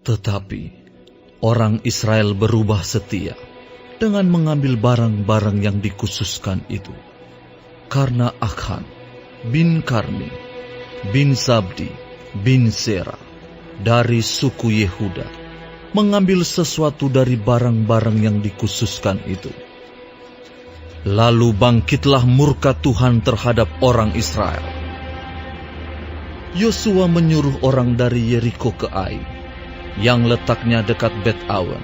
Tetapi orang Israel berubah setia dengan mengambil barang-barang yang dikhususkan itu. Karena Achan bin Karmi bin Zabdi bin Zera dari suku Yehuda mengambil sesuatu dari barang-barang yang dikhususkan itu. Lalu bangkitlah murka Tuhan terhadap orang Israel. Yosua menyuruh orang dari Yeriko ke Ai, yang letaknya dekat Bet-awen,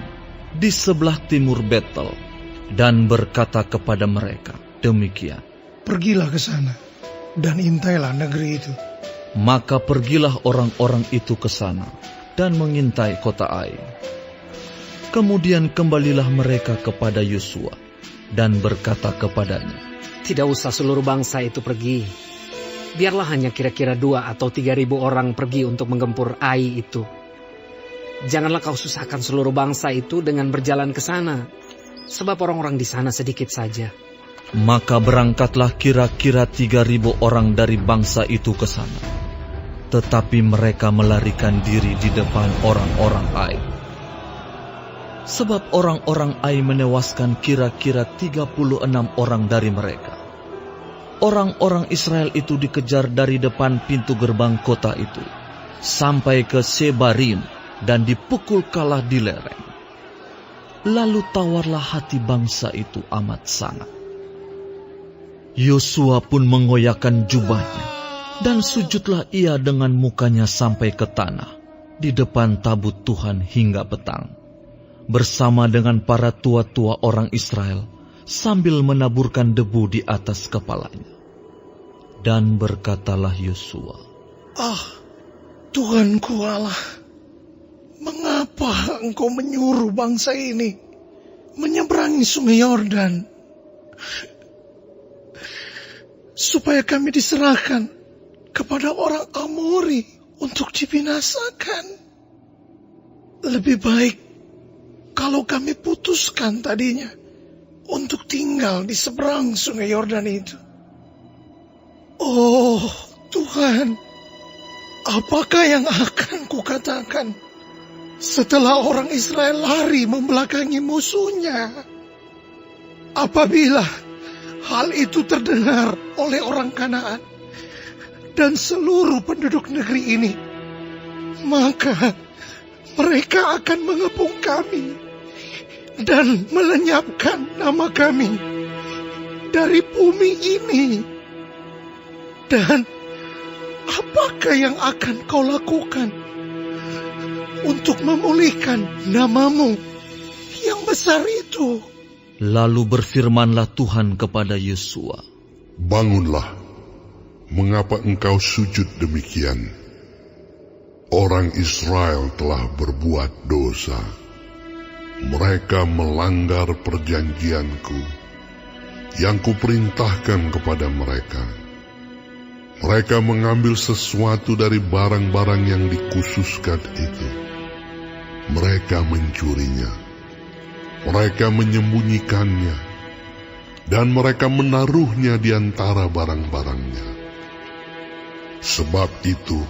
di sebelah timur Betel, dan berkata kepada mereka demikian, "Pergilah ke sana, dan intailah negeri itu." Maka pergilah orang-orang itu ke sana, dan mengintai kota Ai. Kemudian kembalilah mereka kepada Yosua, dan berkata kepadanya, "Tidak usah seluruh bangsa itu pergi. Biarlah hanya kira-kira 2 atau 3.000 orang pergi untuk menggempur Ai itu. Janganlah kau susahkan seluruh bangsa itu dengan berjalan ke sana, sebab orang-orang di sana sedikit saja." Maka berangkatlah kira-kira 3.000 orang dari bangsa itu ke sana. Tetapi mereka melarikan diri di depan orang-orang Ai. Sebab orang-orang Ai menewaskan kira-kira 36 orang dari mereka. Orang-orang Israel itu dikejar dari depan pintu gerbang kota itu, sampai ke Sebarim, dan dipukul kalah di lereng. Lalu tawarlah hati bangsa itu amat sangat. Yosua pun mengoyakkan jubahnya, dan sujudlah ia dengan mukanya sampai ke tanah, di depan tabut Tuhan hingga petang, bersama dengan para tua-tua orang Israel, sambil menaburkan debu di atas kepalanya. Dan berkatalah Yosua, Tuhanku Allah, mengapa engkau menyuruh bangsa ini menyeberangi sungai Yordan, supaya kami diserahkan kepada orang Amori untuk dibinasakan? Lebih baik kalau kami putuskan tadinya untuk tinggal di seberang sungai Yordan itu. Oh Tuhan, apakah yang akan kukatakan setelah orang Israel lari membelakangi musuhnya? Apabila hal itu terdengar oleh orang Kanaan dan seluruh penduduk negeri ini, maka mereka akan mengepung kami dan melenyapkan nama kami dari bumi ini. Dan apakah yang akan kau lakukan untuk memulihkan namamu yang besar itu? Lalu berfirmanlah Tuhan kepada Yosua, "Bangunlah, mengapa engkau sujud demikian? Orang Israel telah berbuat dosa. Mereka melanggar perjanjianku yang kuperintahkan kepada mereka. Mereka mengambil sesuatu dari barang-barang yang dikhususkan itu. Mereka mencurinya. Mereka menyembunyikannya, dan mereka menaruhnya di antara barang-barangnya. Sebab itu,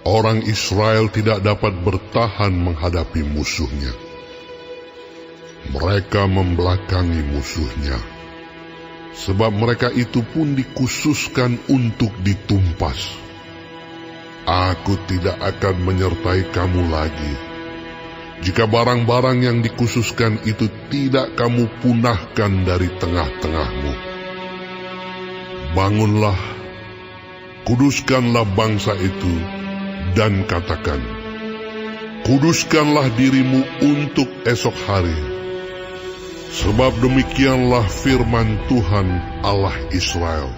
orang Israel tidak dapat bertahan menghadapi musuhnya. Mereka membelakangi musuhnya, sebab mereka itu pun dikhususkan untuk ditumpas. Aku tidak akan menyertai kamu lagi, jika barang-barang yang dikhususkan itu tidak kamu punahkan dari tengah-tengahmu. Bangunlah, kuduskanlah bangsa itu, dan katakan, kuduskanlah dirimu untuk esok hari. Sebab demikianlah firman Tuhan Allah Israel.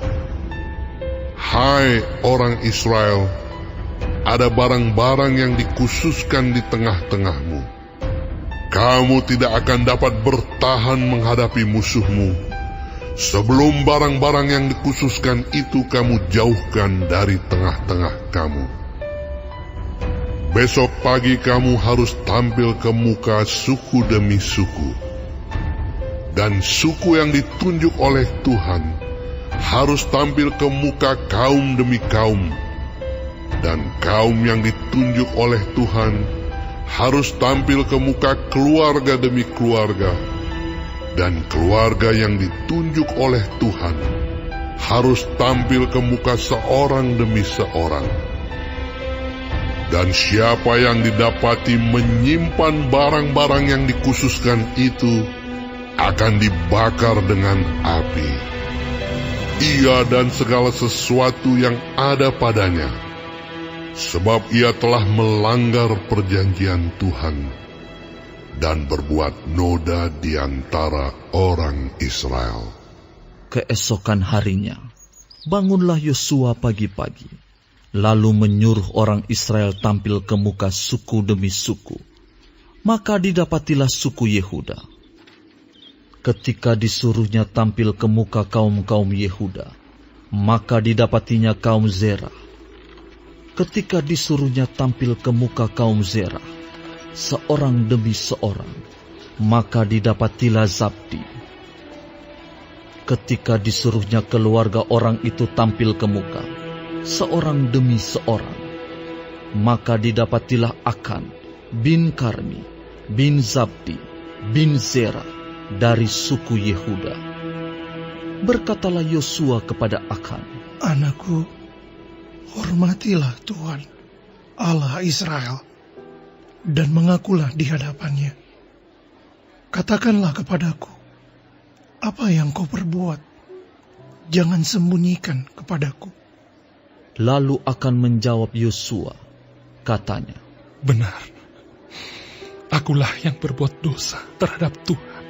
Hai orang Israel, ada barang-barang yang dikhususkan di tengah-tengahmu. Kamu tidak akan dapat bertahan menghadapi musuhmu sebelum barang-barang yang dikhususkan itu kamu jauhkan dari tengah-tengah kamu. Besok pagi kamu harus tampil ke muka suku demi suku, dan suku yang ditunjuk oleh Tuhan harus tampil ke muka kaum demi kaum, dan kaum yang ditunjuk oleh Tuhan harus tampil ke muka keluarga demi keluarga, dan keluarga yang ditunjuk oleh Tuhan harus tampil ke muka seorang demi seorang. Dan siapa yang didapati menyimpan barang-barang yang dikhususkan itu akan dibakar dengan api. Ia dan segala sesuatu yang ada padanya, sebab ia telah melanggar perjanjian Tuhan dan berbuat noda di antara orang Israel. Keesokan harinya, bangunlah Yosua pagi-pagi, lalu menyuruh orang Israel tampil ke muka suku demi suku. Maka didapatilah suku Yehuda. Ketika disuruhnya tampil ke muka kaum-kaum Yehuda, maka didapatinya kaum Zerah. Ketika disuruhnya tampil ke muka kaum Zerah, seorang demi seorang, maka didapatilah Zabdi. Ketika disuruhnya keluarga orang itu tampil ke muka, seorang demi seorang, maka didapatilah Akan bin Karmi bin Zabdi bin Zerah dari suku Yehuda. Berkatalah Yosua kepada Akan, Anakku, hormatilah Tuhan, Allah Israel, dan mengakulah di hadapannya. Katakanlah kepadaku, apa yang kau perbuat, jangan sembunyikan kepadaku. Lalu Akan menjawab Yosua, katanya, Benar, akulah yang berbuat dosa terhadap Tuhan,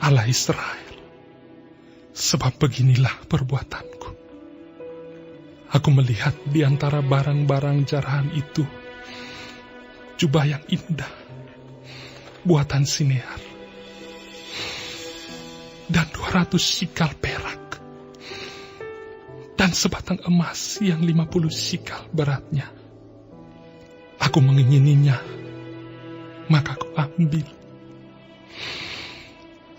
Allah Israel. Sebab beginilah perbuatanku. Aku melihat di antara barang-barang jarahan itu jubah yang indah, buatan Sinear, dan 200 sikal perak, dan sebatang emas yang 50 sikal beratnya. Aku mengingininya, maka aku ambil.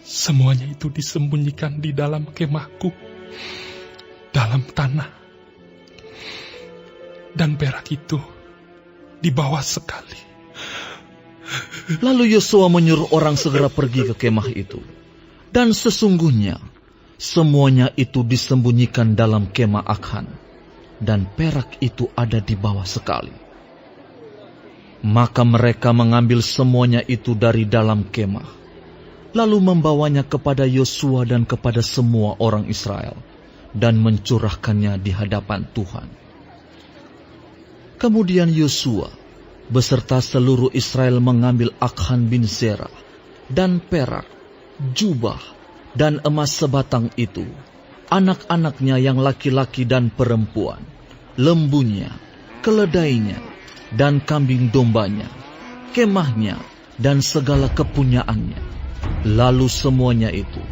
Semuanya itu disembunyikan di dalam kemahku, dalam tanah. Dan perak itu dibawa sekali. Lalu Yosua menyuruh orang segera pergi ke kemah itu. Dan sesungguhnya, semuanya itu disembunyikan dalam kemah Akan, dan perak itu ada di bawah sekali. Maka mereka mengambil semuanya itu dari dalam kemah, lalu membawanya kepada Yosua dan kepada semua orang Israel, dan mencurahkannya di hadapan Tuhan. Kemudian Yosua beserta seluruh Israel mengambil Akan bin Zerah, dan perak, jubah, dan emas sebatang itu, anak-anaknya yang laki-laki dan perempuan, lembunya, keledainya, dan kambing dombanya, kemahnya, dan segala kepunyaannya. Lalu semuanya itu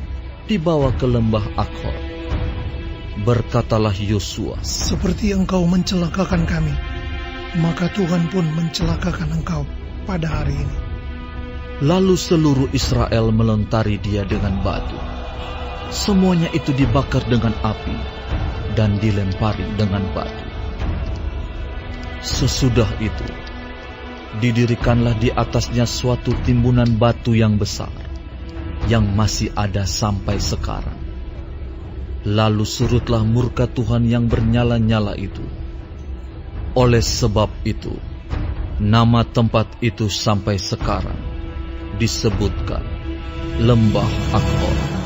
dibawa ke lembah Akhor. Berkatalah Yosua, Seperti engkau mencelakakan kami, maka Tuhan pun mencelakakan engkau pada hari ini. Lalu seluruh Israel melentari dia dengan batu. Semuanya itu dibakar dengan api dan dilempari dengan batu. Sesudah itu, didirikanlah di atasnya suatu timbunan batu yang besar, yang masih ada sampai sekarang. Lalu surutlah murka Tuhan yang bernyala-nyala itu. Oleh sebab itu, nama tempat itu sampai sekarang disebutkan Lembah Akhor.